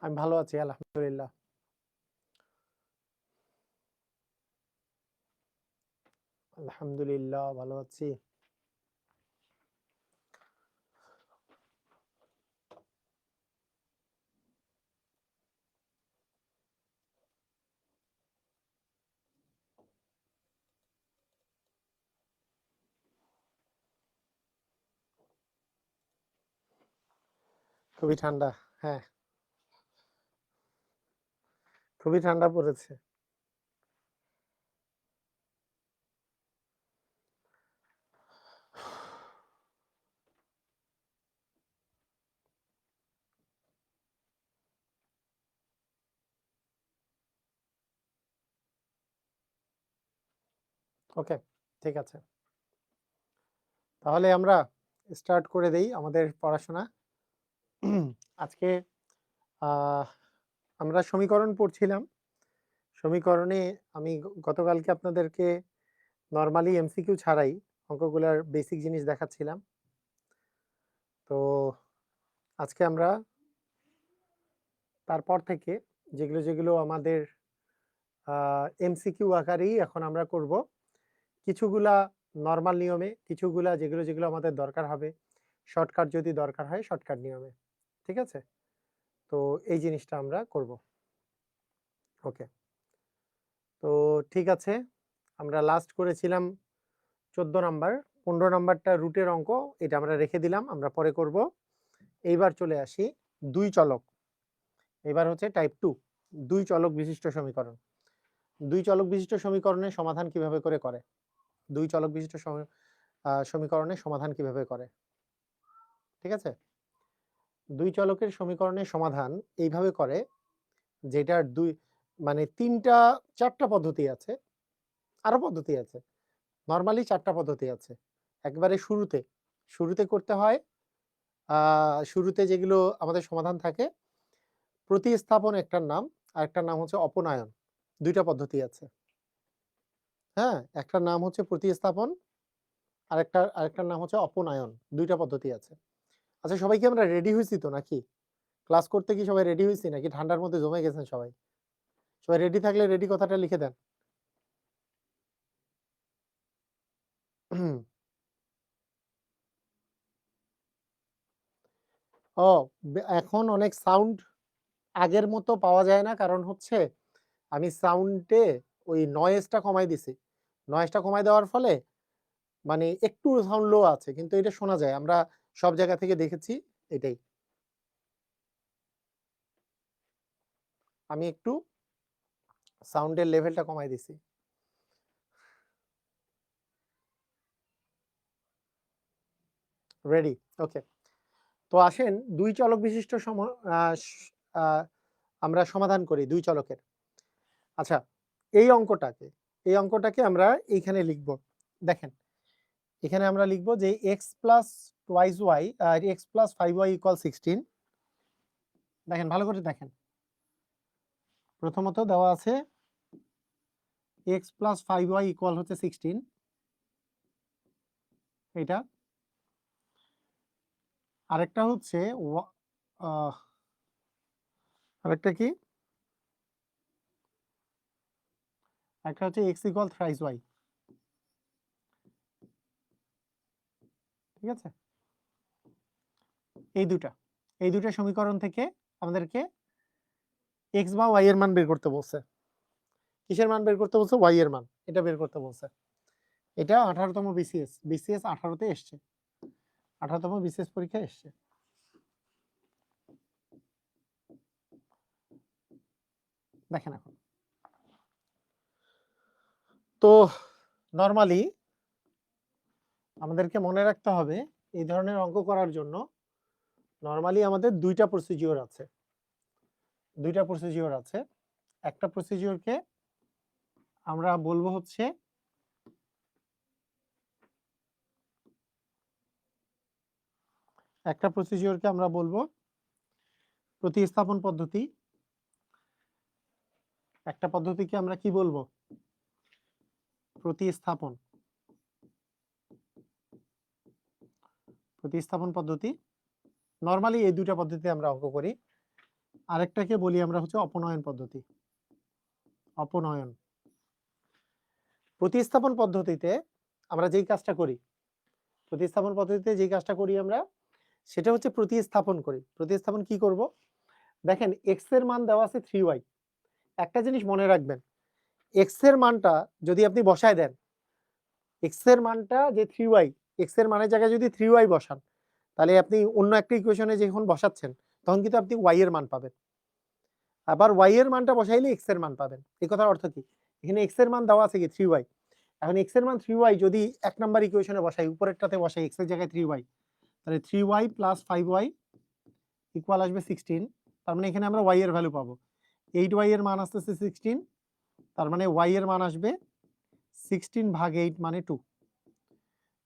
আমি ভালো আছি আলহামদুলিল্লাহ। আলহামদুলিল্লাহ ভালো আছি। খুবই ঠান্ডা। হ্যাঁ, খুবই ঠান্ডা পড়েছে। ওকে, ঠিক আছে। তাহলে আমরা স্টার্ট করে দেই আমাদের পড়াশোনা। আজকে আমরা সমীকরণ পড়ছিলাম। সমীকরণে আমি গতকালকে আপনাদেরকে নরমালি এমসিকিউ ছাড়াই অঙ্কগুলার বেসিক জিনিস দেখাচ্ছিলাম। তো আজকে আমরা তারপর থেকে যেগুলো আমাদের এমসিকিউ আকারেই এখন আমরা করব। কিছুগুলা নরমাল নিয়মে, কিছুগুলা যেগুলো আমাদের দরকার হবে, শর্টকাট যদি দরকার হয় শর্টকাট নিয়মে। ঠিক আছে? তো এই জিনিসটা আমরা করব। ওকে। তো ঠিক আছে, আমরা লাস্ট করেছিলাম 14 নাম্বার। 15 নাম্বারটা রুটের অঙ্ক, এটা আমরা রেখে দিলাম, আমরা পরে করব। এইবার চলে আসি দুই চলক। এবার হচ্ছে টাইপ 2, দুই চলক বিশিষ্ট সমীকরণ। দুই চলক বিশিষ্ট সমীকরণের সমাধান কিভাবে করে? দুই চলক বিশিষ্ট সমীকরণের সমাধান কিভাবে করে? ঠিক আছে? দুই চলকের সমীকরণের সমাধান এইভাবে করে, যেটার দুই মানে চারটা পদ্ধতি আছে, আরো পদ্ধতি আছে। নরমালি চারটা পদ্ধতি আছে। একবারে শুরুতে করতে হয়। শুরুতে যেগুলো আমাদের সমাধান থাকে, প্রতিস্থাপন একটার নাম, আরেকটার নাম হচ্ছে অপনয়ন। দুইটা পদ্ধতি আছে। হ্যাঁ, একটার নাম হচ্ছে প্রতিস্থাপন, আরেকটার নাম হচ্ছে অপনয়ন। দুইটা পদ্ধতি আছে। আচ্ছা, সবাই কি আমরা রেডি হয়েছি তো নাকি? ক্লাস করতে কি সবাই রেডি হয়েছি নাকি ঠান্ডার মধ্যে জমে গেছেন সবাই? সবাই রেডি থাকলে রেডি কথাটা লিখে দেন। ও, এখন অনেক সাউন্ড আগের মতো পাওয়া যায় না, কারণ হচ্ছে আমি সাউন্ডে ওই নয়েজটা কমাই দিছি। নয়েজটা কমাই দেওয়ার ফলে মানে একটু সাউন্ড লো আছে, কিন্তু এটা শোনা যায়। আমরা সব জায়গা থেকে দেখেছি এটাই। আমি একটু সাউন্ডের লেভেলটা কমাই দিছি। রেডি? ওকে। তো আসেন দুই চলক বিশিষ্ট আমরা সমাধান করি দুই চলকের। আচ্ছা, এই অঙ্কটাকে আমরা এইখানে লিখব। দেখেন, এখানে আমরা লিখব যে x প্লাস টুয়াইস ওয়াই আর x প্লাস 5y ইকুয়াল 16। দেখেন, ভালো করে দেখেন। প্রথমত দেওয়া আছে x প্লাস 5y ইকুয়াল হচ্ছে 16, এটা। আরেকটা হচ্ছে আরেকটা কি, একটা হচ্ছে x ইকুয়াল থ্রাইস y। ঠিক আছে? এই দুটা সমীকরণ থেকে আমাদেরকে x বা y এর মান বের করতে বলছে। কিসের মান বের করতে বলছে? y এর মান। এটা বের করতে বলছে। এটা 18তম বিসিএস 18তে এসছে, 18তম বিসিএস পরীক্ষায় এসছে। দেখেন, এখন তো নরমালি আমাদেরকে মনে রাখতে হবে এই ধরনের অঙ্ক করার জন্য নরমালি আমাদের দুইটা প্রসিডিওর আছে। একটা প্রসিডিওরকে আমরা বলবো হচ্ছে প্রতিস্থাপন পদ্ধতি। একটা পদ্ধতিকে আমরা কি বলবো? প্রতিস্থাপন পদ্ধতি। নরমালি এই দুইটা পদ্ধতিতে আমরা অঙ্ক করি। আরেকটাকে বলি আমরা হচ্ছে অপনয়ন পদ্ধতি। অপনয়ন। প্রতিস্থাপন পদ্ধতিতে আমরা যেই কাজটা করি, প্রতিস্থাপন পদ্ধতিতে যেই কাজটা করি আমরা, সেটা হচ্ছে প্রতিস্থাপন করি। প্রতিস্থাপন কি করব? দেখেন x এর মান দেওয়া আছে 3y। একটা জিনিস মনে রাখবেন, x এর মানটা যদি আপনি বসায় দেন, x এর মানটা যে 3y, x এর মানের জায়গায় যদি 3y বসান, তাহলে আপনি অন্য একটা ইকুয়েশনে যখন বসাচ্ছেন, তখন কিন্তু আপনি y এর মান পাবেন। আবার y এর মানটা বসাইলে x এর মান পাবেন। এই কথার অর্থ কি? এখানে x এর মান দেওয়া আছে কি 3y। এখন x এর মান 3y যদি ১ নাম্বার ইকুয়েশনে বসাই, উপরেরটাতে বসাই x এর জায়গায় 3y, তাহলে 3y + 5y ইকুয়াল আসবে 16। তার মানে এখানে আমরা y এর ভ্যালু পাবো। 8y এর মান আসতেছে 16, তার মানে y এর মান আসবে 16/8 মানে 2।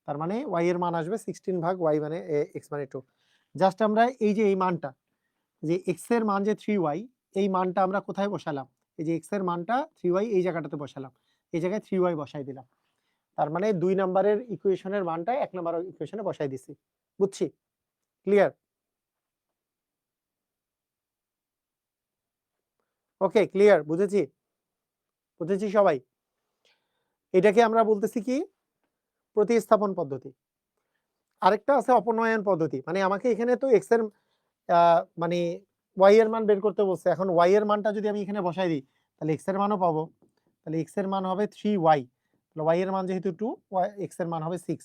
তার মানে y এর মান আসবে 16/y মানে x মানে 2। জাস্ট আমরা এই যে এই মানটা, যে x এর মান যে 3y, এই মানটা আমরা কোথায় বসালাম? এই যে x এর মানটা 3y এই জায়গাটাতে বসালাম। এই জায়গায় 3y বসাই দিলাম। তার মানে 2 নাম্বারের ইকুয়েশনের মানটা 1 নাম্বার ইকুয়েশনে বসাই দিছি। বুঝছি? ক্লিয়ার? ওকে, ক্লিয়ার? বুঝেছি? বুঝেছি সবাই? এটাকে আমরা বলতেছি কি? প্রতিস্থাপন পদ্ধতি। আরেকটা আছে অপনয়ন পদ্ধতি। মানে আমাকে এখানে তো x এর আ মানে y এর মান বের করতে বলছে। এখন y এর মানটা যদি আমি এখানে বসাই দিই, তাহলে x এর মানও পাবো। তাহলে x এর মান হবে 3y। তাহলে y এর মান যেহেতু 2, x এর মান হবে 6।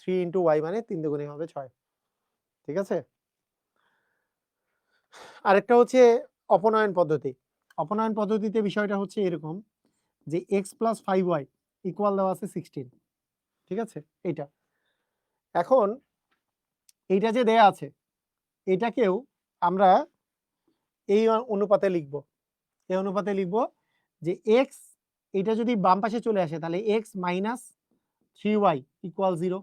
3 * y মানে 3 দুগুণে হবে 6। ঠিক আছে? আরেকটা হচ্ছে অপনয়ন পদ্ধতি। অপনয়ন পদ্ধতিতে বিষয়টা হচ্ছে এরকম যে x + 5y ইকুয়াল দেওয়া আছে 16। ঠিক আছে? এইটা। এখন এইটা যে দেয়া আছে, এটাকেও আমরা এই অনুপাতে লিখব। এই অনুপাতে লিখব যে x, এটা যদি বাম পাশে চলে আসে তাহলে x - 3y = 0।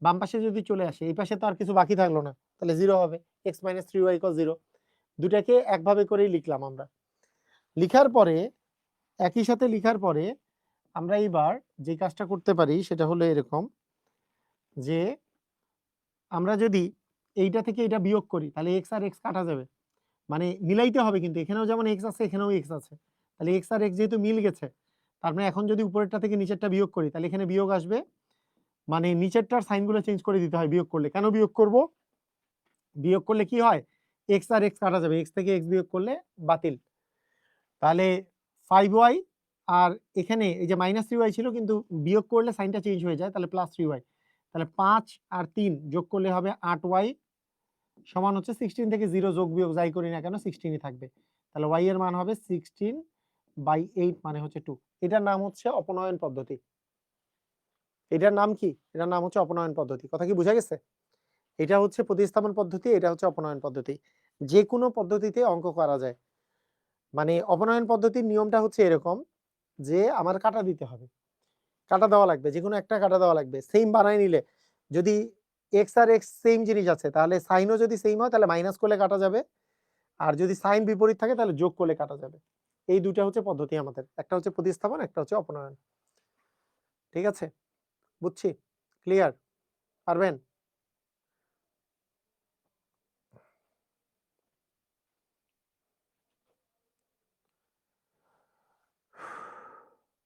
বাম পাশে যদি চলে আসে, এই পাশে তো আর কিছু বাকি থাকলো না, তাহলে 0 হবে। x - 3y = 0। দুটাকে একভাবে করেই লিখলাম আমরা। লিখার পরে, একই সাথে লিখার পরে আমরা এইবার যে কাজটা করতে পারি সেটা হলো এরকম যে আমরা যদি এইটা থেকে এটা বিয়োগ করি, তাহলে x আর x কাটা যাবে। মানে মিলাইতে হবে, কিন্তু এখানেও যেমন x আছে, এখানেও x আছে। তাহলে x আর x যেহেতু মিল গেছে, তার মানে এখন যদি উপরেরটা থেকে নিচেরটা বিয়োগ করি, তাহলে এখানে বিয়োগ আসবে। মানে নিচেরটার সাইনগুলো চেঞ্জ করে দিতে হয় বিয়োগ করলে। কেন বিয়োগ করব? বিয়োগ করলে কি হয়? x আর x কাটা যাবে। x থেকে x বিয়োগ করলে বাতিল। তাহলে 5y, আর এখানে এই যে -3y ছিল, কিন্তু বিয়োগ করলে সাইনটা চেঞ্জ হয়ে যায়, তাহলে +3y। তাহলে 5 আর 3 যোগ করলে হবে 8y সমান হচ্ছে 16 থেকে 0 যোগ বিয়োগ যাই করি না কেন 16ই থাকবে। তাহলে y এর মান হবে 16/8 মানে হচ্ছে 2। এটার নাম হচ্ছে অপনয়ন পদ্ধতি। এটার নাম কি? এটার নাম হচ্ছে অপনয়ন পদ্ধতি। কথা কি বুঝা গেছে? এটা হচ্ছে প্রতিস্থাপন পদ্ধতি, এটা হচ্ছে অপনয়ন পদ্ধতি। যেকোনো পদ্ধতিতে অঙ্ক করা যায়। মানে অপনয়ন পদ্ধতির নিয়মটা হচ্ছে এরকম যে আমার কাটা দিতে হবে। কাটা দেওয়া লাগবে। যেকোনো একটা কাটা দেওয়া লাগবে। সেইম বানায় নিলে, যদি x আর x সেইম জিনিস আছে, তাহলে সাইনও যদি সেইম হয় তাহলে মাইনাস করলে কাটা যাবে। আর যদি সাইন বিপরীত থাকে তাহলে যোগ করলে কাটা যাবে। এই ২ টা হচ্ছে পদ্ধতি আমাদের। একটা হচ্ছে প্রতিস্থাপন, একটা হচ্ছে অপনয়ন। ঠিক আছে? বুঝছি? ক্লিয়ার? পারবেন?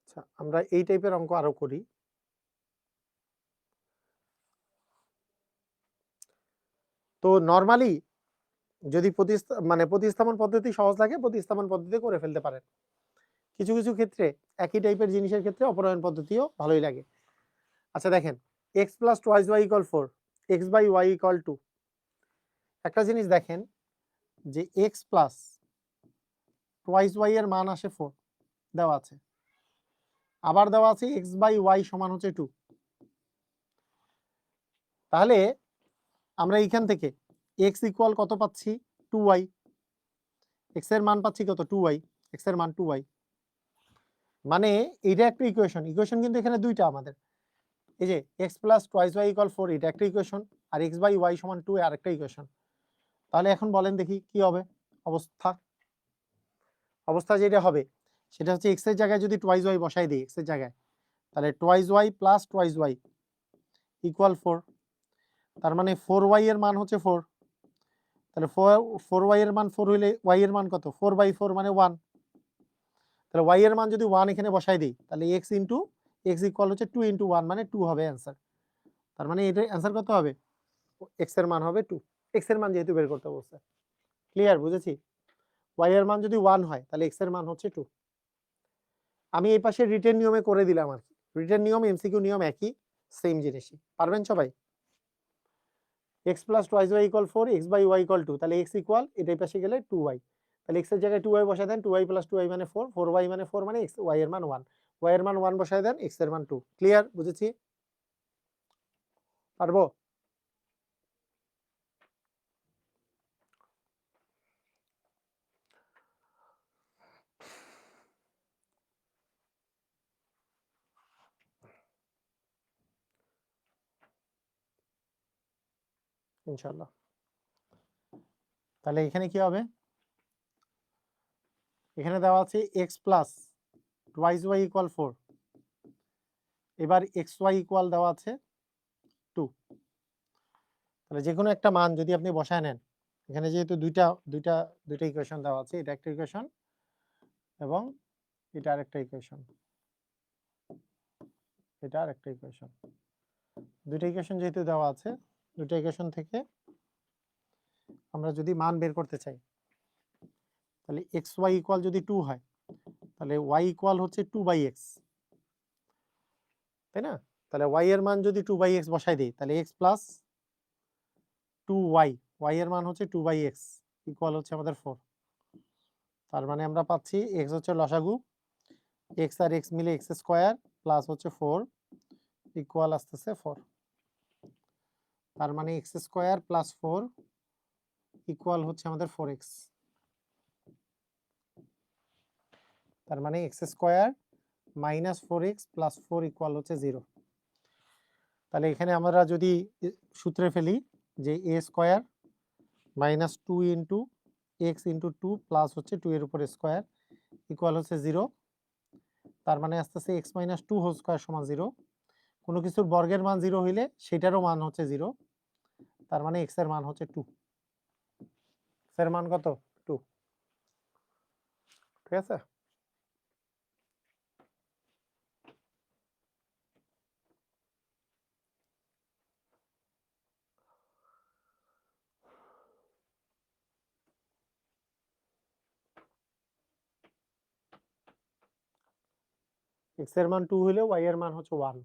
আচ্ছা, আমরা এই টাইপের অঙ্ক আরো করি। তো নরমালি যদি মানে প্রতিস্থাপন পদ্ধতি সহজ লাগে, প্রতিস্থাপন পদ্ধতি করে ফেলতে পারেন। কিছু, কিছু ক্ষেত্রে একই টাইপের জিনিসের ক্ষেত্রে অপনয়ন পদ্ধতিও ভালোই লাগে। আচ্ছা দেখেন, x + twice y = 4, x/y = 2। একটা জিনিস দেখেন যে x + twice y এর মান আসে 4, দেওয়া আছে। আবার দেওয়া আছে x/y সমান হচ্ছে 2। তাহলে আমরা এইখান থেকে x ইকুয়াল কত পাচ্ছি? 2y। x এর মান পাচ্ছি কত? 2y। x এর মান 2y। মানে এইটা একটা ইকুয়েশন। ইকুয়েশন কিন্তু এখানে ২ টা আমাদের। এই যে x + twice y = 4, এটা একটা ইকুয়েশন, আর x/y সমান 2 আরেকটা ইকুয়েশন। তাহলে এখন বলেন দেখি কি হবে অবস্থা? অবস্থা যেটা হবে সেটা হচ্ছে x এর জায়গায় যদি twice y বসাই দিই, x এর জায়গায়, তাহলে twice y + twice y = 4। তার মানে 4y এর মান হচ্ছে 4। তাহলে 4y এর মান 4 হইলে y এর মান কত? 4/4 মানে 1। তাহলে y এর মান যদি 1 এখানে বসাই দেই তাহলে x ইকুয়াল হচ্ছে 2 × 1 মানে 2 হবে অ্যান্সার। তার মানে এটার অ্যান্সার কত হবে? x এর মান হবে 2। x এর মান যেহেতু বের করতে বলছে। ক্লিয়ার? বুঝেছি? y এর মান যদি 1 হয় তাহলে x এর মান হচ্ছে 2। আমি এই পাশে রিটেন নিয়মে করে দিলাম আর কি। রিটেন নিয়ম এমসিকিউ নিয়ম একই, সেম জিনিসই। পারবেন সবাই? x + 2y = 4, x/y = 2, তাহলে x ইকুয়াল এটাই পাশে গেলে 2y। তাহলে x এর জায়গায় 2y বসায় দেন, 2y + 2y মানে 4, 4y মানে 4 মানে x, y এর মান 1, y এর মান 1 বসায় দেন, x এর মান 2। ক্লিয়ার? বুঝেছি? পারবো? ইনশাআল্লাহ। তাহলে এখানে কি হবে? এখানে দেওয়া আছে x + 2y = 4। এবার xy ইকুয়াল দেওয়া আছে 2। তাহলে যেকোনো একটা মান যদি আপনি বসায় নেন, এখানে যেহেতু দুইটা ইকুয়েশন দেওয়া আছে, এটা একটা ইকুয়েশন এবং এটা আরেকটা ইকুয়েশন, এটা আরেকটা ইকুয়েশন। দুইটা ইকুয়েশন যেহেতু দেওয়া আছে, দুইটা ইকুয়েশন থেকে আমরা যদি মান বের করতে চাই তাহলে xy ইকুয়াল যদি 2 হয় তাহলে y ইকুয়াল হচ্ছে 2/x, তাই না? তাহলে y এর মান যদি 2/x বসাই দেই তাহলে x + 2y, y এর মান হচ্ছে 2/x ইকুয়াল হচ্ছে আমাদের 4। তার মানে আমরা পাচ্ছি x হচ্ছে লসাগু, x আর x মিলে x² প্লাস হচ্ছে 4 ইকুয়াল আসতেছে 4। তার মানে x² + 4 ইকুয়াল হচ্ছে আমাদের 4x। তার মানে x² - 4x + 4 ইকুয়াল হচ্ছে 0। তাহলে এখানে আমরা যদি সূত্রে ফেলি যে a² - 2 × x × 2 প্লাস হচ্ছে 2 এর উপর স্কয়ার ইকুয়াল হচ্ছে 0। তার মানে আসতেছে x - 2 হোল স্কয়ার সমান 0। কোনো কিছুর বর্গের মান 0 হইলে সেটারও মান হচ্ছে 0। তার মানে x এর মান হচ্ছে 2। x এর মান কত? 2। ঠিক আছে? x এর মান 2 হইলে y এর মান হচ্ছে 1।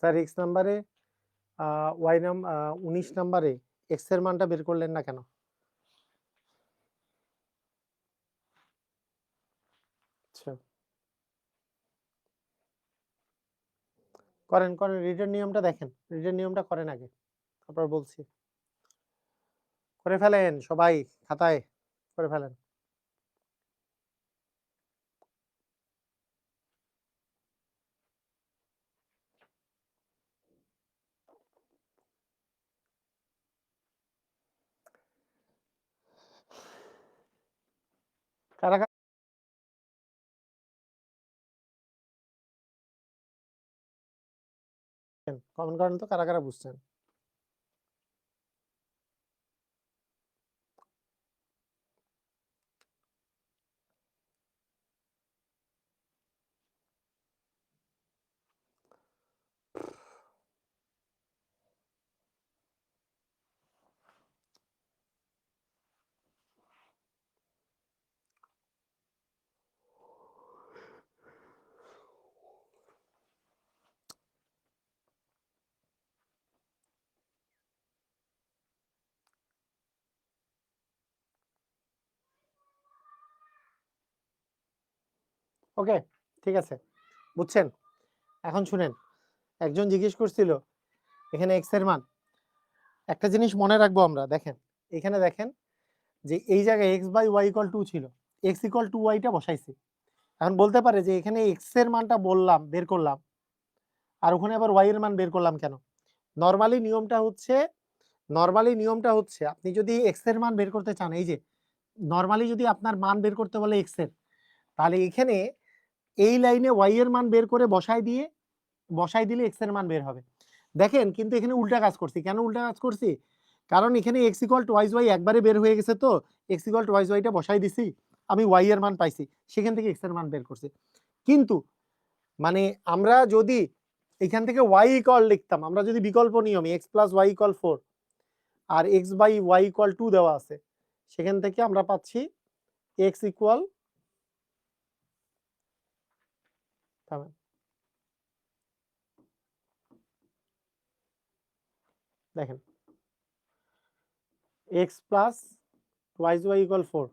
স্যার x নাম্বারে y 19 নাম্বারে x এর মানটা বের করলেন না কেন? আচ্ছা। করেন, রিটেন নিয়মটা দেখেন। রিটেন নিয়মটা করেন আগে। তারপর বলছি। করে ফেলেন সবাই খাতায় করে ফেলেন। কারা কমেন্ট করেন তো কারা বুঝছেন? ওকে, ঠিক আছে। বুঝছেন? এখন শুনেন। একজন জিজ্ঞেস করছিল এখানে x এর মান। একটা জিনিস মনে রাখবো আমরা দেখেন। এখানে দেখেন যে এই জায়গায় x/y = 2 ছিল। x = 2y টা বসাইছি। এখন বলতে পারে যে এখানে x এর মানটা বললাম, বের করলাম। আর ওখানে আবার y এর মান বের করলাম কেন? নরমালি নিয়মটা হচ্ছে নরমালি নিয়মটা হচ্ছে আপনি যদি এক্স এর মান বের করতে চান, এই যে নরমালি যদি আপনার মান বের করতে বলে এক্স এর, তাহলে এখানে এই লাইনে ওয়াই এর মান বের করে বসাই দিলে এক্স এর মান বের হবে। দেখেন কিন্তু এখানে উল্টা কাজ করছি। কেন উল্টা কাজ করছি? কারণ এখানে x equal twice y একবারে বের হয়ে গেছে, তো এক্স ইকুয়াল টু ওয়াইজ ওয়াইটা বসাই দিছি, আমি ওয়াই এর মান পাইছি, সেখান থেকে এক্স এর মান বের করছি। কিন্তু মানে আমরা যদি এখান থেকে ওয়াই ইকুয়াল লিখতাম, আমরা যদি বিকল্প নিয়মে এক্স প্লাস ওয়াই ইকুয়াল 4 আর এক্স বাই ওয়াই ইকুয়াল 2 দেওয়া আছে, সেখান থেকে আমরা পাচ্ছি এক্স ইকুয়াল, দেখেন এক্স প্লাস ওয়াইজ ওয়াই ইকুয়াল 4,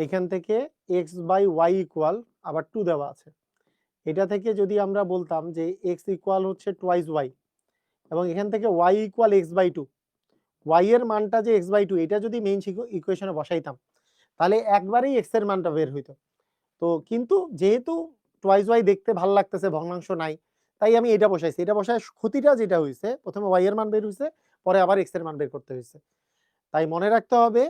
এখান থেকে এক্স বাই ওয়াই ইকুয়াল আবার 2 দেওয়া আছে। এটা থেকে যদি আমরা বলতাম যে এক্স ইকুয়াল হচ্ছে টোয়াইজ ওয়াই, এবং এখান থেকে y equal x by 2, y এর মানটা যে এক্স বাই 2, এটা যদি মেইন ইকুয়েশনে বসাইতাম, তাহলে একবারেই এক্স এর মানটা বের হইতো। তো কিন্তু যেহেতু টোয়াইজ ওয়াই দেখতে ভালো লাগতেছে, ভগ্নাংশ নাই, তাই আমি এটা বসাইছি। এটা বসায় ক্ষতিটা যেটা হয়েছে, প্রথমে ওয়াই এর মান বের হয়েছে, পরে আবার এক্স এর মান বের করতে হয়েছে। তাই মনে রাখতে হবে,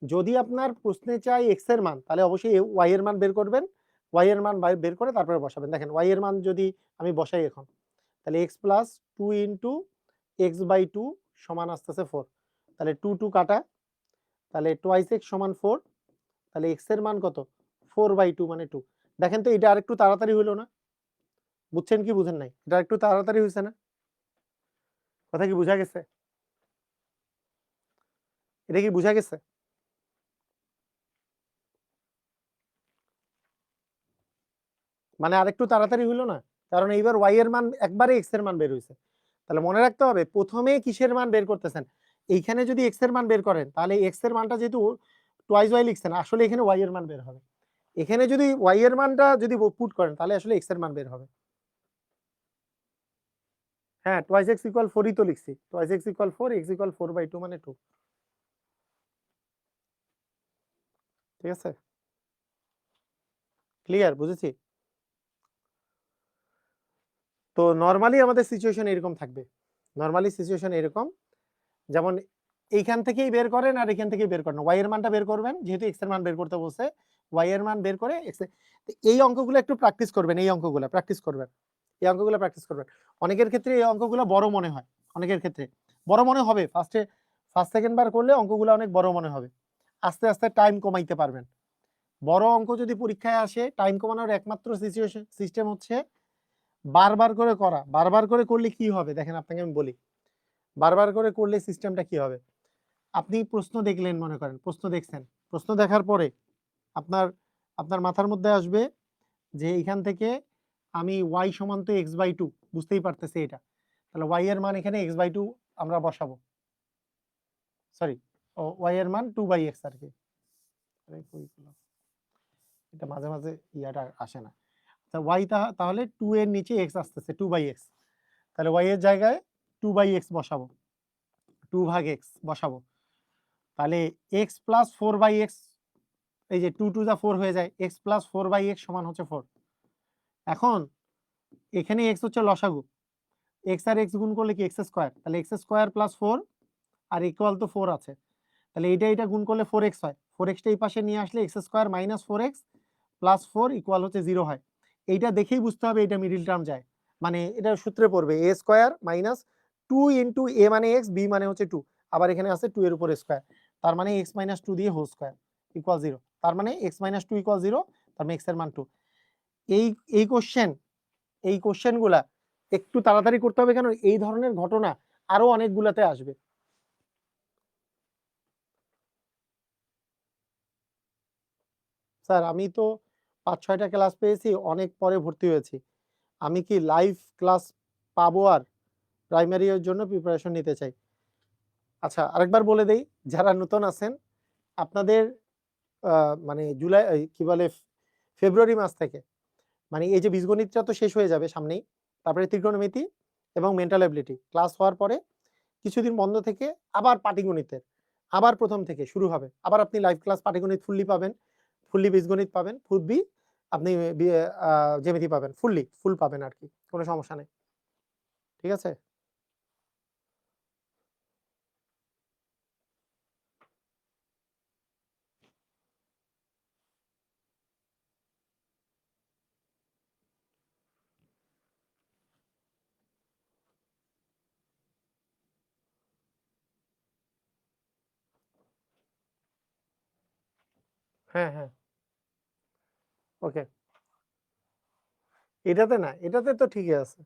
যদি আপনার প্রশ্নে চাই এক্স এর মান, তাহলে অবশ্যই ওয়াই এর মান বের করবেন, ওয়াই এর মান বের করে তারপরে বসাবেন। দেখেন ওয়াই এর মান যদি আমি বসাই এখন, তাহলে x plus 2 into x by 2 সমান আসতেছে 4, তাহলে 2 2 কাটা, তাহলে টোয়াইস এক্স সমান 4, তাহলে এক্স এর মান কত? 4/2 মানে 2। দেখেন তো এটা আরেকটু তাড়াতাড়ি হলো না? বুঝছেন কি বুঝেন নাই? এটা একটু তাড়াতাড়ি হয়েছে না? কথা কি বোঝা গেছে? এটা কি বোঝা গেছে? মানে আরেকটু তাড়াতাড়ি হলো না? কারণ এইবার ওয়াই এর মান একবারে এক্স এর মান বের হয়েছে। তাহলে মনে রাখতে হবে, প্রথমে কিসের মান বের করতেছেন? এইখানে যদি এক্স এর মান বের করেন, তাহলে এক্স এর মানটা যেহেতু টোয়াইস ওয়াই লিখছেন, আসলে এখানে ওয়াই এর মান বের হবে। এখানে যদি ওয়াই এর মানটা যদি পুট করেন, তাহলে আসলে এক্স এর মান বের হবে। হ্যাঁ, টোয়াইস এক্স ইকুয়াল 4ই তো লিখছি। Twice x equal 4, x equal 4/2 মানে 2। ঠিক আছে? ক্লিয়ার? বুঝেছি? তো নরমালি আমাদের সিচুয়েশন এরকম থাকবে। নরমালি সিচুয়েশন এরকম, যেমন এইখান থেকেই বের করেন আর এখান থেকেই বের করেন। ওয়াই এর মানটা বের করবেন, যেহেতু এক্স এর মান বের করতে বলছে, ওয়াই এর মান বের করে এক্স এর, এই অঙ্কগুলো একটু প্র্যাকটিস করবেন, এই অঙ্কগুলো প্র্যাকটিস করবেন, এই অঙ্কগুলো প্র্যাকটিস করবেন। অনেকের ক্ষেত্রে এই অঙ্কগুলো বড় মনে হয়, অনেকের ক্ষেত্রে বড় মনে হবে, ফার্স্ট সেকেন্ড বার করলে অঙ্কগুলো অনেক বড় মনে হবে। আস্তে আস্তে টাইম কমাইতে পারবেন। বড় অঙ্ক যদি পরীক্ষায় আসে, টাইম কমানোর একমাত্র সিস্টেম হচ্ছে বারবার করে করা। বারবার করে করলে কি হবে দেখেন, আপনাকে আমি বলি, বারবার করে করলে সিস্টেমটা কি হবে। আপনি প্রশ্ন দেখলেন, মনে করেন প্রশ্ন দেখছেন, প্রশ্ন দেখার পরে আপনার আপনার মাথার মধ্যে আসবে যে এখান থেকে আমি ওয়াই সমান তো এক্স বাই 2 বুঝতেই পারতেছি এটা, তাহলে ওয়াই এর মান এখানে এক্স বাই 2 আমরা বসাবো, সরি ওয়াই এর মান 2/x আর কি। এটা মাঝে মাঝে ইয়াটা আসে না। ওয়াই তাহলে 2 এর নিচে এক্স আসতেছে 2/x, তাহলে ওয়াই এর জায়গায় 2/x বসাবো, 2/x বসাবো, তাহলে x প্লাস 4/x, এই যে 2 2 যা 4 হয়ে যায়, x প্লাস 4/x সমান হচ্ছে 4। এখন এখানে x হচ্ছে লসাগু, x আর x গুণ করলে কি x স্কয়ার, তাহলে x স্কয়ার প্লাস 4 আর ইকুয়াল তো 4 আছে, তাহলে এটা গুণ করলে 4x হয়, 4x টা এই পাশে নিয়ে আসলে x square minus 4x plus 4 equal হচ্ছে 0 হয়। এইটা দেখেই বুঝতে হবে এটা মিডল টার্ম যায়, মানে এটা সূত্রে পড়বে a square minus 2 into a মানে x, b মানে হচ্ছে 2, আবার এখানে আছে 2 এর উপর স্কয়ার, তার মানে x মাইনাস 2 দিয়ে হোল স্কয়ার ইকুয়াল 0, তার মানে x মাইনাস 2 ইকুয়াল 0, তার মানে x এর মান 2। এই এই কোশ্চেনগুলা একটু তাড়াতাড়ি করতে হবে, কেন এই ধরনের ঘটনা আরো অনেকগুলাতে আসবে। স্যার আমি তো 5-6টা ক্লাস পেয়েছি, অনেক পরে ভর্তি হয়েছি, আমি কি লাইভ ক্লাস পাবো? আর প্রাইমারি এর জন্য প্রিপারেশন নিতে চাই। আচ্ছা আরেকবার বলে দেই, যারা নতুন আছেন আপনাদের মানে জুলাই কি বলে ফেব্রুয়ারি মাস থেকে, মানে এই যে বীজগণিতটা তো শেষ হয়ে যাবে সামনেই, তারপরে ত্রিকোণমিতি এবং মেন্টাল এবিলিটি ক্লাস হওয়ার পরে কিছুদিন বন্ধ থেকে আবার পাটিগণিতের আবার প্রথম থেকে শুরু হবে, আবার আপনি লাইভ ক্লাস পাটিগণিত ফুললি পাবেন, ফুললি বীজগণিত পাবেন, ফুলবি আপনি জ্যামিতি পাবেন, ফুল পাবেন আর কি, কোনো সমস্যা নেই। ঠিক আছে? হ্যাঁ, হ্যাঁ। ওকে। এটাতে না, এটাতে তো ঠিকই আছে।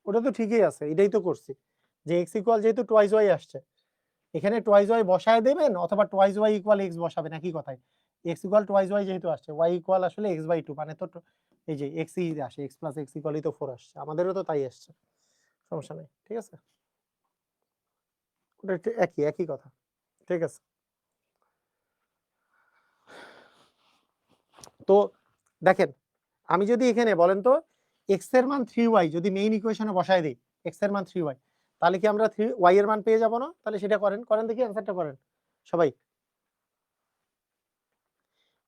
ওটা তো ঠিকই আছে। এটাই তো করছি। যে x ইকুয়াল যেহেতু টুয়াইস y আসছে। এখানে টুয়াইস y বসায় দেবেন অথবা টুয়াইস y ইকুয়াল x বসাবেন একই কথাই। x ইকুয়াল টুয়াইস y যেহেতু আসছে, y ইকুয়াল আসলে x/2 মানে তো এই যে x ই আসে, x প্লাস x ইকুয়ালই তো 4 আসছে। আমাদেরও তো তাই আসছে। সমস্যা নেই। ঠিক আছে? ওটা একই কথা। ঠিক আছে? তো দেখেন, আমি যদি এখানে বলেন তো x এর মান 3y যদি মেইন ইকুয়েশনে বসায় দেই, x এর মান 3y, তাহলে কি আমরা y এর মান পেয়ে যাব না? তাহলে সেটা করেন, করেন দেখি অ্যানসারটা করেন সবাই।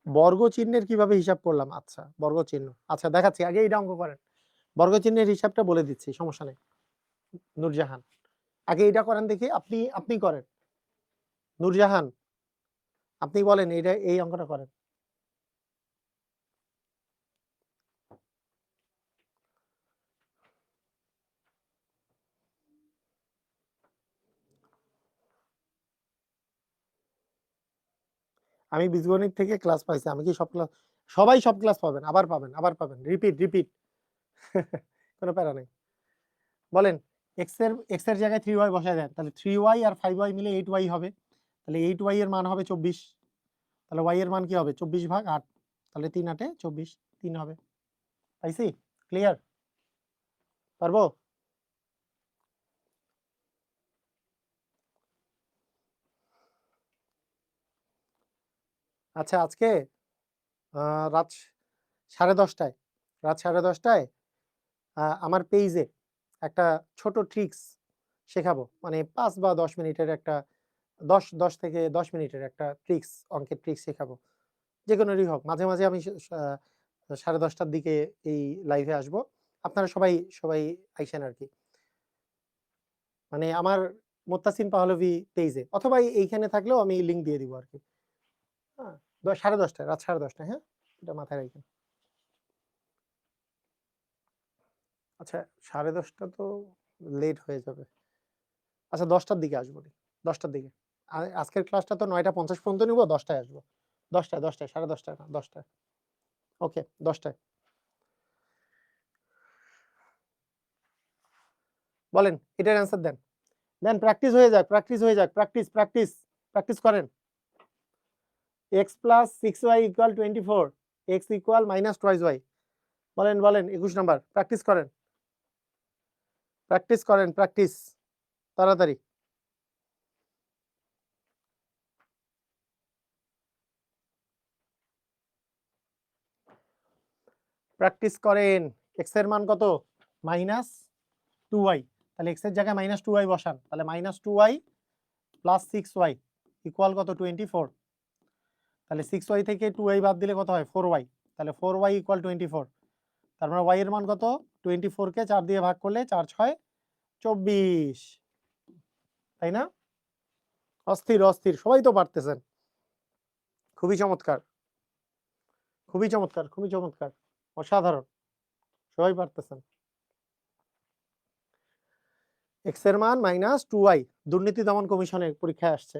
বর্গ চিহ্নের কিভাবে হিসাব করলাম? আচ্ছা, বর্গ চিহ্ন। আচ্ছা দেখাচ্ছি, আগে এইটা অঙ্ক করেন। বর্গ চিহ্নের হিসাবটা বলে দিচ্ছি, সমস্যা নেই। নূরজাহান, আগে এইটা করেন দেখি, আপনি করেন। নূরজাহান, আপনি বলেন এইটা, এই অঙ্কটা করেন। আমি বীজগণিত থেকে ক্লাস পাইছি। আমি কি সব ক্লাস, সবাই সব ক্লাস পাবেন, আবার পাবেন, আবার পাবেন, রিপিট। কোনো প্যারা নেই। বলেন x এর জায়গায় 3y বসায় দেন, তাহলে 3y আর 5y মিলে 8y হবে। তাহলে 8y এর মান হবে 24। তাহলে y এর মান কি হবে? 24/8। তাহলে 3 8 24, 3 হবে। পাইছি? ক্লিয়ার? পারবো? আচ্ছা, আজকে রাত 10:30টায়, রাত 10:30টায় আমার পেইজে একটা ছোট ট্রিক্স শেখাবো। মানে 5 বা 10 মিনিটের একটা, 10 থেকে 10 মিনিটের একটা ট্রিক্স, অঙ্কের ট্রিক্স শেখাবো। যেকোনোরই হোক। মাঝে, মাঝে আমি 10:30টার দিকে এই লাইভে আসবো। আপনারা সবাই আইসেন আরকি। মানে আমার মোত্তাসিম পাহলভি পেইজে, অথবা এইখানে থাকলেও আমি লিংক দিয়ে দিব আরকি। হ্যাঁ? 10:30টায়, রাত 10:30টায়, হ্যাঁ? এটা মাথায় রাখবেন। আচ্ছা, 10:30 তো লেট হয়ে যাবে। আচ্ছা, 10টার দিকে আসবো। 10টার দিকে। আজকের ক্লাসটা তো 9:50 পর্যন্ত নিব, 10টায় আসবো। 10টায়, 10:30টায় না, 10টায়। ওকে, 10টায়। বলেন, এটার অ্যান্সার দেন। দেন, প্র্যাকটিস হয়ে যাক, প্র্যাকটিস করেন। x plus 6y equal 24, x equal minus twice y। বলেন 21 নাম্বার, প্র্যাকটিস তাড়াতাড়ি। প্র্যাকটিস করেন। x এর মান কত? Minus 2y। তাহলে x এর জায়গায় মাইনাস 2y বসান। তাহলে minus 2y plus 6y equal কত? 24। তাহলে 6y থেকে 2y বাদ দিলে কত হয়? 4y। তাহলে 4y ইকুয়াল 24। তার মানে y এর মান কত? 24 কে 4 দিয়ে ভাগ করলে 4 6 24। তাই না? অস্থির। সবাই তো পারতেছেন। খুবই চমৎকার, খুবই চমৎকার। অসাধারণ। সবাই পারতেছেন। x এর মান মাইনাস 2y, দুর্নীতি দমন কমিশনের পরীক্ষায় আসছে।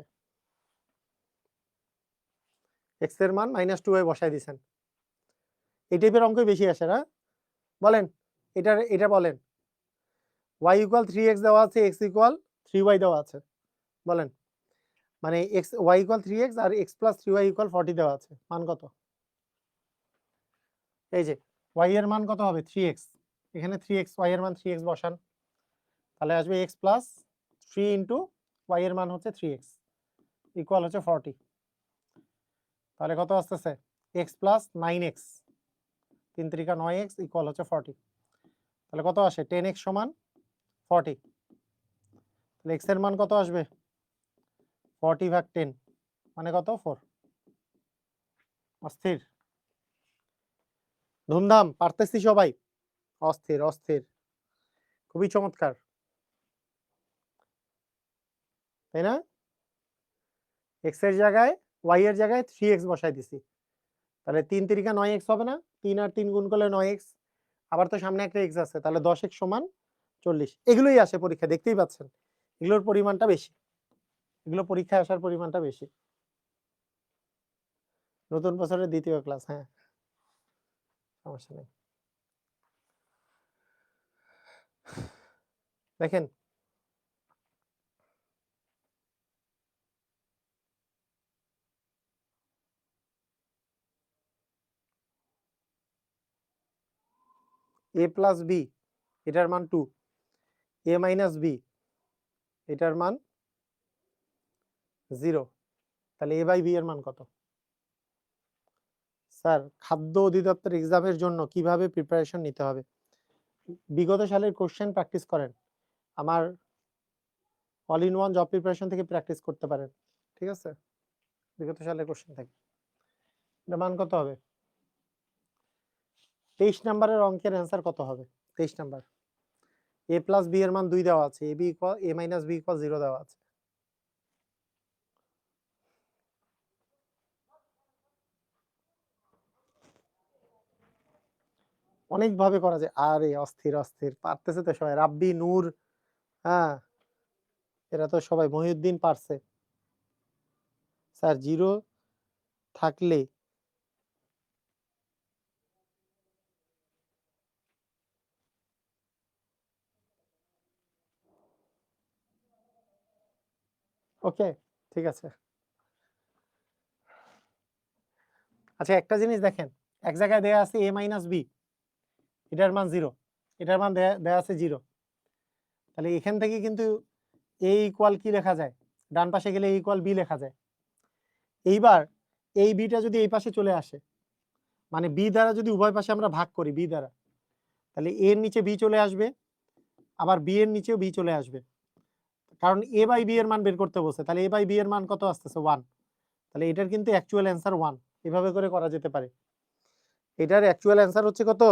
x এর মান মাইনাস 2y বসায় দিছেন। এই টাইপের অঙ্কই বেশি আসে না? বলেন, এটা বলেন। y ইকুয়াল 3x দেওয়া আছে, x ইকুয়াল 3y দেওয়া আছে। বলেন, মানে y ইকুয়াল 3x আর x প্লাস 3y ইকুয়াল 40 দেওয়া আছে। মান কত? এই যে y এর মান কত হবে? 3x। এখানে 3x, y এর মান 3x বসান। তাহলে আসবে x প্লাস 3 ইন্টু y এর মান হচ্ছে 3x ইকুয়াল হচ্ছে 40। তাহলে কত আসতেছে? x plus 9x, 3 3 9x equal হচ্ছে 40। তাহলে কত আসে? 10x সমান 40। তাহলে x এর মান কত আসবে? 40/10 মানে কত? 4। অস্থির, ধুমধাম, পারতেছি সবাই। অস্থির। খুবই চমৎকার, তাই না? x এর জায়গায়, y এর জায়গায় 3x বসাই দিছি। তাহলে 3 3 9x হবে না? 3 আর 3 গুণ করলে 9x। আবার তো সামনে একটা x আছে, তাহলে 10x সমান 40। এগুলোই আসে পরীক্ষা, দেখতেই পাচ্ছেন। এগুলোর পরিমাণটা বেশি। এগুলো পরীক্ষায় আসার পরিমাণটা বেশি। নতুন বছরের ২য় ক্লাস, হ্যাঁ, সমস্যা নেই। দেখেন a প্লাস বি এটার মান 2, a মাইনাস বি এটার মান 0, তাহলে a বাই বি এর মান কত? স্যার, খাদ্য অধিদপ্তর এক্সামের জন্য কিভাবে প্রিপারেশন নিতে হবে? বিগত সালের কোশ্চেন প্র্যাকটিস করেন, আমার all in one job preparation থেকে প্র্যাকটিস করতে পারেন, ঠিক আছে? বিগত সালের কোশ্চেন থেকে। এটা মান কত হবে? 23 নম্বরের অঙ্কের অ্যান্সার কত হবে? 23 নাম্বার। a প্লাস বি এর মান 2 দেওয়া আছে, a মাইনাস বি ইকুয়াল 0 দেওয়া আছে। অনেকভাবে করা যায়। আরে অস্থির অস্থির, পারতেছে তো সবাই। রাব্বি, নূর, হ্যাঁ, এরা তো সবাই। মহিউদ্দিন পারছে। স্যার 0 থাকলে ওকে, ঠিক আছে। আচ্ছা, একটা জিনিস দেখেন, এক জায়গায় দেয়া আছে a মাইনাস বি, এটার মান 0, এটার মান দেয়া আছে 0। তাহলে এখান থেকে কিন্তু a ইকুয়াল কি লেখা যায়? ডান পাশে গেলে a ইকুয়াল বি লেখা যায়। এইবার এই বিটা যদি এই পাশে চলে আসে, মানে বি দ্বারা যদি উভয় পাশে আমরা ভাগ করি বি দ্বারা, তাহলে a এর নিচে বি চলে আসবে, আবার বি এর নিচেও বি চলে আসবে, কারণ a বাই বি এর মান বের করতে বলছে। তাহলে a বাই বি এর মান কত আসতেছে? 1। তাহলে এটার কিন্তু অ্যাকচুয়াল অ্যান্সার 1। এভাবে করে করা যেতে পারে। এটার অ্যাকচুয়াল অ্যান্সার হচ্ছে কত?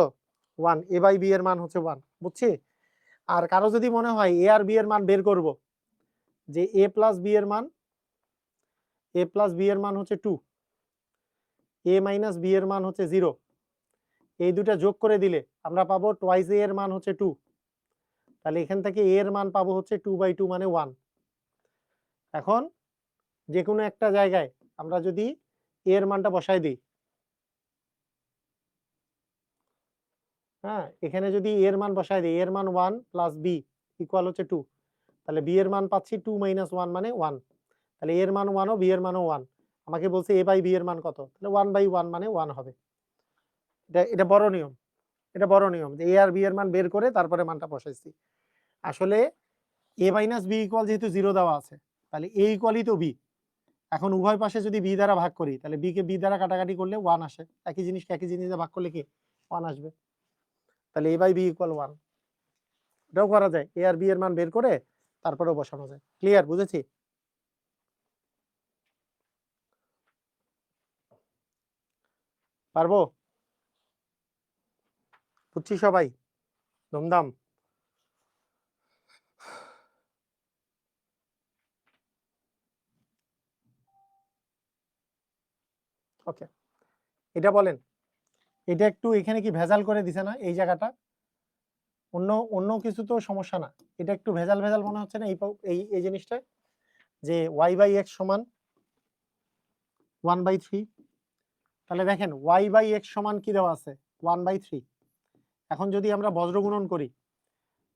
1। a বাই বি এর মান হচ্ছে 1, বুঝছি? আর কারো যদি মনে হয় a আর b এর মান বের করব, যে a প্লাস বি এর মান, a প্লাস বি এর মান হচ্ছে 2, a মাইনাস বি এর মান হচ্ছে 0, এই দুটা যোগ করে দিলে আমরা পাবো টুয়াইস a এর মান হচ্ছে 2। তাহলে এখান থেকে a এর মান পাবো হচ্ছে 2/2 মানে 1। এখন যে কোনো একটা জায়গায় আমরা যদি a এর মানটা বসাই দিই, হ্যাঁ, এখানে যদি a এর মান বসাই দিই, a এর মান 1 প্লাস b ইকুয়াল হচ্ছে 2, তাহলে b এর মান পাচ্ছি 2 - 1 মানে 1। তাহলে a এর মান 1 ও b এর মানও 1। আমাকে বলছে a বাই b এর মান কত? তাহলে 1/1 মানে 1 হবে। এটা বড় নিয়ম। এটা বড় নিয়ম যে a আর b এর মান বের করে তারপরে মানটা বসাইছি। আসলে a মাইনাস b ইকুয়াল যেহেতু 0 দেওয়া আছে, তাহলে a ইকুয়ালই তো b। এখন উভয় পাশে যদি b দ্বারা ভাগ করি, তাহলে b কে b দ্বারা কাটাকাটি করলে 1 আসে। একই জিনিসকে একই জিনিস দিয়ে ভাগ করলে কি 1 আসবে। তাহলে a বাই b ইকুয়াল 1। এটাও করা যায়, a আর b এর মান বের করে তারপরেও বসানো যায়। ক্লিয়ার? বুঝেছি? পারবো? বুঝছি সবাই? ধুমধাম। ওকে, এটা বলেন, এটা একটু এখানে কি ভেজাল করে দিছে না এই জায়গাটা? অন্য অন্য কিছু তো সমস্যা না, এটা একটু ভেজাল ভেজাল মনে হচ্ছে না এই জিনিসটা, যে y বাই x সমান 1/3। তাহলে দেখেন y বাই x সমান কি দেওয়া আছে? 1/3। এখন যদি আমরা বজ্র গুণন করি,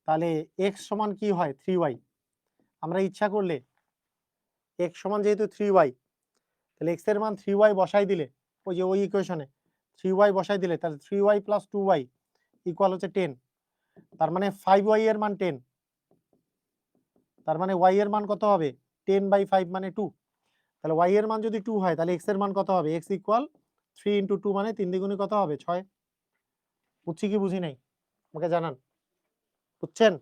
তাহলে x সমান কি হয়? 3y। আমরা ইচ্ছা করলে x সমান যেহেতু 3y, তাহলে x এর মান 3y বসাই দিলে, ওই যে ওই ইকুয়েশনে 3y বসাই দিলে, তাহলে 3y প্লাস 2y ইকুয়াল হচ্ছে 10। তার মানে 5y এর মান 10। তার মানে y এর মান কত হবে? 10/5 মানে 2। তাহলে y এর মান যদি 2 হয়, তাহলে x এর মান কত হবে? x ইকুয়াল 3 × 2 মানে 3 দ্বিগুণে কত হবে? 6। বুঝছি কি বুঝি নাই? আমাকে জানান। বুঝছেন?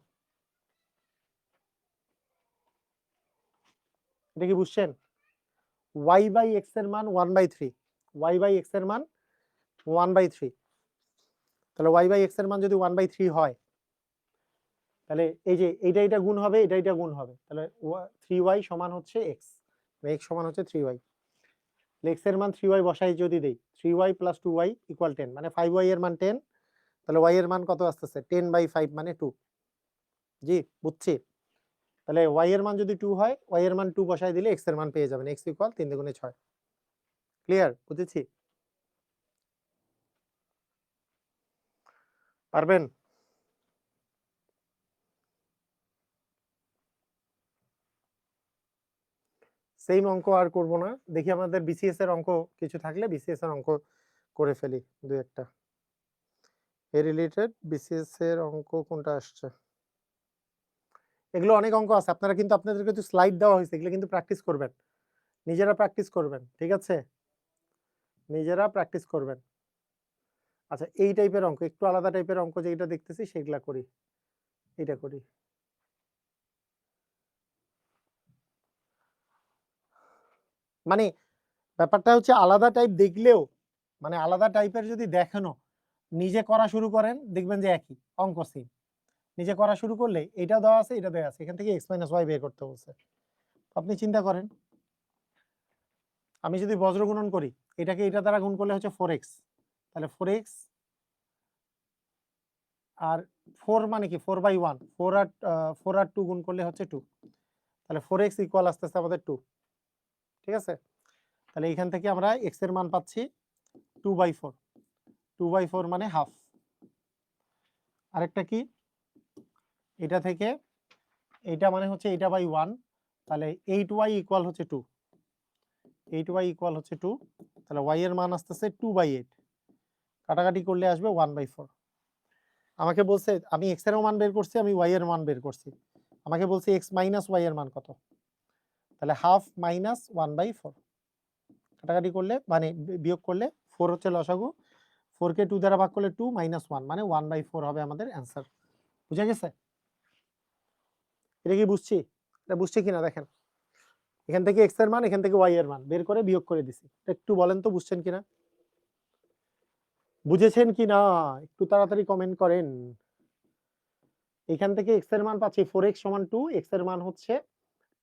এটা কি বুঝছেন? y বাই x এর মান 1/3, y বাই x এর মান 1/3। তাহলে y বাই x এর মান যদি 1/3 হয়, তাহলে এই যে এইটা গুণ হবে, এটা গুণ হবে, তাহলে 3y সমান হচ্ছে x, x সমান হচ্ছে 3y। x এর মান 3y বসাই যদি দেই, 3y প্লাস 2y ইকুয়াল 10, মানে 5y এর মান 10। তাহলে y এর মান কত আসতেছে? 10/5 মানে 2। জি, বুঝছি। তাহলে y এর মান যদি 2 হয় y এর মান 2 বসায় দিলে x এর মান পেয়ে যাবেন, x ইকুয়াল 3 দুগুণে 6। ক্লিয়ার? বুঝেছি? পারবেন? সেম অঙ্ক আর করব না। দেখি আমাদের বিসিএস এর অঙ্ক কিছু থাকলে বিসিএস এর অঙ্ক করে ফেলি 2-1টা। এ রিলেটেড বিসিএস এর অঙ্ক কোনটা আসছে? এগুলো অনেক অঙ্ক আছে। আপনারা কিন্তু আপনাদেরকে কিছু স্লাইড দেওয়া হয়েছে, এগুলো কিন্তু প্র্যাকটিস করবেন। নিজেরা প্র্যাকটিস করবেন, ঠিক আছে? নিজেরা প্র্যাকটিস করবেন। আচ্ছা, এই টাইপের অঙ্ক, একটু আলাদা টাইপের অঙ্ক যেটা দেখতেছি সেগুলা করি। এটা করি। মানে ব্যাপারটা হচ্ছে আলাদা টাইপ দেখলেও, মানে আলাদা টাইপের যদি দেখানো, নিজে করা শুরু করেন দেখবেন যে একই অঙ্ক সেম। নিজে করা শুরু করলে এটা দেওয়া আছে, এটা দেওয়া আছে, এখান থেকে x - y বের করতে বলছে। আপনি চিন্তা করেন, আমি যদি বজ্র গুণন করি, এটাকে এটা দ্বারা গুণ করলে হচ্ছে 4x, তাহলে 4x আর 4 মানে কি 4/1, 4 আর 2 গুণ করলে হচ্ছে 2, তাহলে 4x ইকুয়াল আসতেছে আমাদের 2, ঠিক আছে? তাহলে এখান থেকে আমরা x এর মান পাচ্ছি 2/4, 2/4 মানে হাফ। আরেকটা কি, এটা থেকে এইটা মানে হচ্ছে এটা বাই 1, তাহলে 8y ইকুয়াল হচ্ছে 2, 8y ইকুয়াল হচ্ছে 2, তাহলে y এর মান আসতেছে 2/8, কাটাকাটি করলে আসবে 1/4। আমাকে বলছে আমি x এর মান বের করছি, আমি y এর মান বের করছি, আমাকে বলছে x মাইনাস y এর মান কত, তাহলে হাফ মাইনাস 1/4, কাটাকাটি করলে মানে বিয়োগ করলে 4 হচ্ছে লসাগু, 4 কে 2 দ্বারা ভাগ করলে 2 মাইনাস 1 মানে 1/4 হবে আমাদের অ্যান্সার। বুঝা গেছে? এটা কি বুঝছি? এটা বুঝছি কিনা দেখেন, এখান থেকে x এর মান, এখান থেকে y এর মান বের করে বিয়োগ করে দিছি। একটু বলেন তো বুঝছেন কিনা, বুঝেছেন কিনা একটু তাড়াতাড়ি কমেন্ট করেন। এখান থেকে x এর মান পাচ্ছি 4x সমান 2, x এর মান হচ্ছে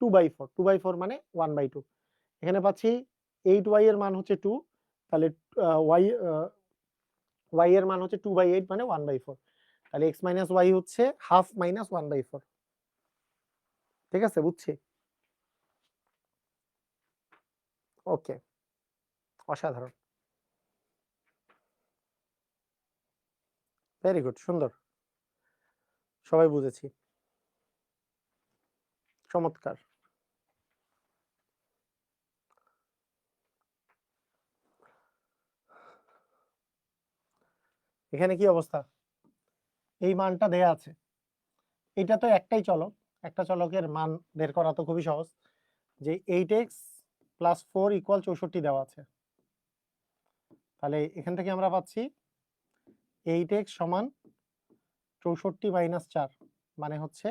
2/4, 2/4 মানে 1/2, এখানে পাচ্ছি 8y এর মান হচ্ছে 2, তাহলে y এর মান হচ্ছে 2/8 মানে 1/4, তাহলে x - y হচ্ছে হাফ মাইনাস 1/4। ঠিক আছে, বুঝছি। ওকে, অসাধারণ, ভেরি গুড, সুন্দর, সবাই বুঝেছি, চমৎকার। এখানে কি অবস্থা, এই মানটা দেয়া আছে, এটা তো একটাই চলক, একটা চলকের মান বের করা তো খুবই সহজ, যে 8x প্লাস 4 ইকুয়াল 64 দেওয়া আছে, তাহলে এখান থেকে আমরা পাচ্ছি 8x সমান 64 মাইনাস 4 মানে হচ্ছে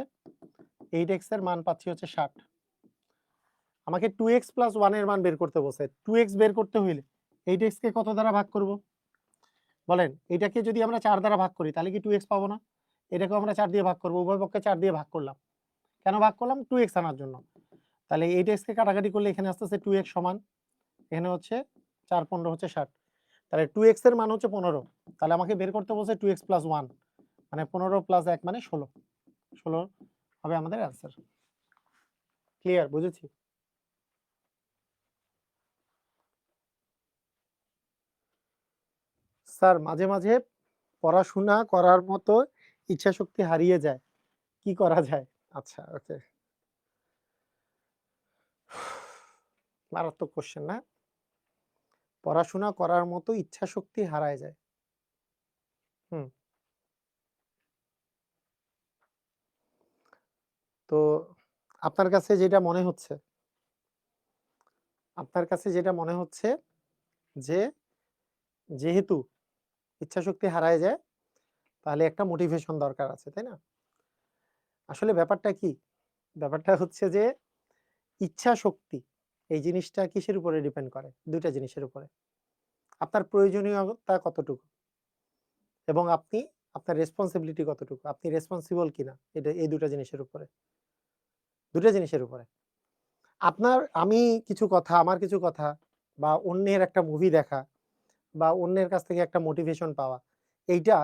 8x এর মান পাচ্ছি হচ্ছে 60। আমাকে 2x প্লাস 1 এর মান বের করতে বলছে, 2x বের করতে হইলে 8x কে কত দ্বারা ভাগ করব বলেন? এটাকে যদি আমরা 4 দ্বারা ভাগ করি তাহলে কি 2x পাবো না? এটাকেও আমরা 4 দিয়ে ভাগ করব, উভয় পক্ষে 4 দিয়ে ভাগ করলাম। কেন ভাগ করলাম? 2x আনার জন্য। তাহলে 8x কে কাটাকাটি করলে এখানে আসতেছে 2x সমান, এখানে হচ্ছে 4 15 হচ্ছে 60, তাহলে 2x এর মান হচ্ছে 15, তাহলে আমাকে বের করতে বলছে 2x প্লাস 1 মানে 15 প্লাস 1 মানে 16, 16 হবে আমাদের অ্যান্সার। ক্লিয়ার? বুঝেছি। স্যার মাঝে মাঝে পড়াশোনা করার মতো ইচ্ছাশক্তি হারিয়ে যায়, কি করা যায়? আচ্ছা, ওকে, মারাত্মক কোশ্চেন না? পড়াশোনা করার মতো ইচ্ছাশক্তি হারায় যায়। হুম, তো আপনার কাছে যেটা মনে হচ্ছে, আপনার কাছে যেটা মনে হচ্ছে যে যেহেতু ইচ্ছাশক্তি হারায় যায় তাহলে একটা মোটিভেশন দরকার আছে, তাই না? আসলে ব্যাপারটা কি? ব্যাপারটা হচ্ছে যে ইচ্ছাশক্তি এই জিনিসটা কিসের উপরে ডিপেন্ড করে? ২ টা জিনিসের উপরে। আপনার প্রয়োজনীয়তা কতটুকু এবং আপনি আপনার রেসপনসিবিলিটি কতটুকু? আপনি রেসপন্সিবল কিনা? এটা এই ২ টা জিনিসের উপরে। ২ টা জিনিসের উপরে। আমি কিছু কথা, আমার কিছু কথা বা অন্যের একটা মুভি দেখা বা অন্যের কাছ থেকে একটা মোটিভেশন পাওয়া, এইটা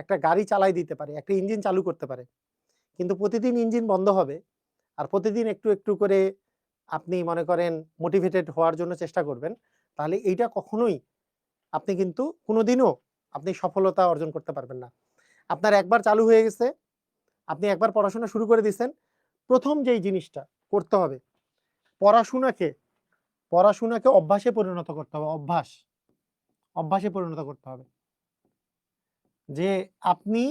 একটা গাড়ি চালায় দিতে পারে, একটা ইঞ্জিন চালু করতে পারে। কিন্তু প্রতিদিন ইঞ্জিন বন্ধ হবে আর প্রতিদিন একটু, একটু করে আপনি মনে করেন মোটিভেটেড হওয়ার জন্য চেষ্টা করবেন, তাহলে এইটা কখনোই আপনি কিন্তু কোনোদিনও আপনি সফলতা অর্জন করতে পারবেন না। আপনার একবার চালু হয়ে গেছে, আপনি একবার পড়াশোনা শুরু করে দিছেন, ১ম যেই জিনিসটা করতে হবে, পড়াশোনাকে পড়াশোনাকে অভ্যাসে পরিণত করতে হবে, অভ্যাসে পরিণত করতে হবে। যে আপনি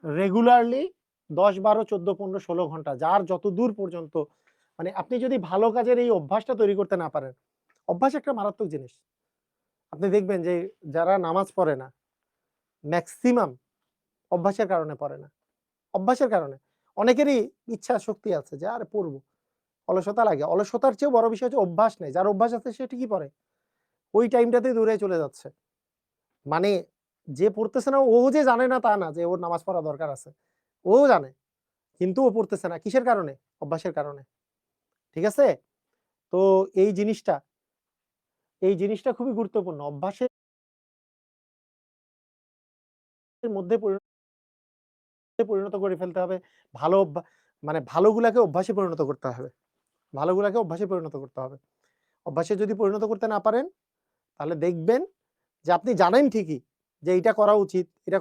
রেগুলারলি ১০, ১২, ১৪, ১৫, ১৬ ঘন্টা যার যতদূর পর্যন্ত মানে আপনি যদি ভালো কাজের এই অভ্যাসটা তৈরি করতে না পারেন, অভ্যাস একটা মারাত্মক জিনিস। আপনি দেখবেন যে যারা নামাজ পড়ে না, মেক্সিমাম অভ্যাসের কারণে পড়ে না। অভ্যাসের কারণে। অনেকেরই ইচ্ছা শক্তি আছে যে আরে পড়বো। অলসতা লাগে। অলসতার চেয়েও বড় বিষয় হচ্ছে অভ্যাস নেই। যার অভ্যাস আছে সে ঠিকই পড়ে। ওই টাইমটাতেই দৌড়ে চলে যাচ্ছে। মানে যে পড়তেছে না ও যে জানে না তা না যে ওর নামাজ পড়া দরকার আছে। ও জানে। কিন্তু ও পড়তেছে না। কিসের কারণে? অভ্যাসের কারণে। ঠিক আছে? তো এই জিনিসটা, এই জিনিসটা খুবই গুরুত্বপূর্ণ। অভ্যাসের মধ্যে পরিণত করে ফেলতে হবে। ভালো মানে ভালোগুলাকে অভ্যাসে পরিণত করতে হবে। ভালোগুলাকে অভ্যাসে পরিণত করতে হবে। অভ্যাসে যদি পরিণত করতে না পারেন, তাহলে দেখবেন যে আপনি জানেন ঠিকই যে এইটা করা উচিত, এটা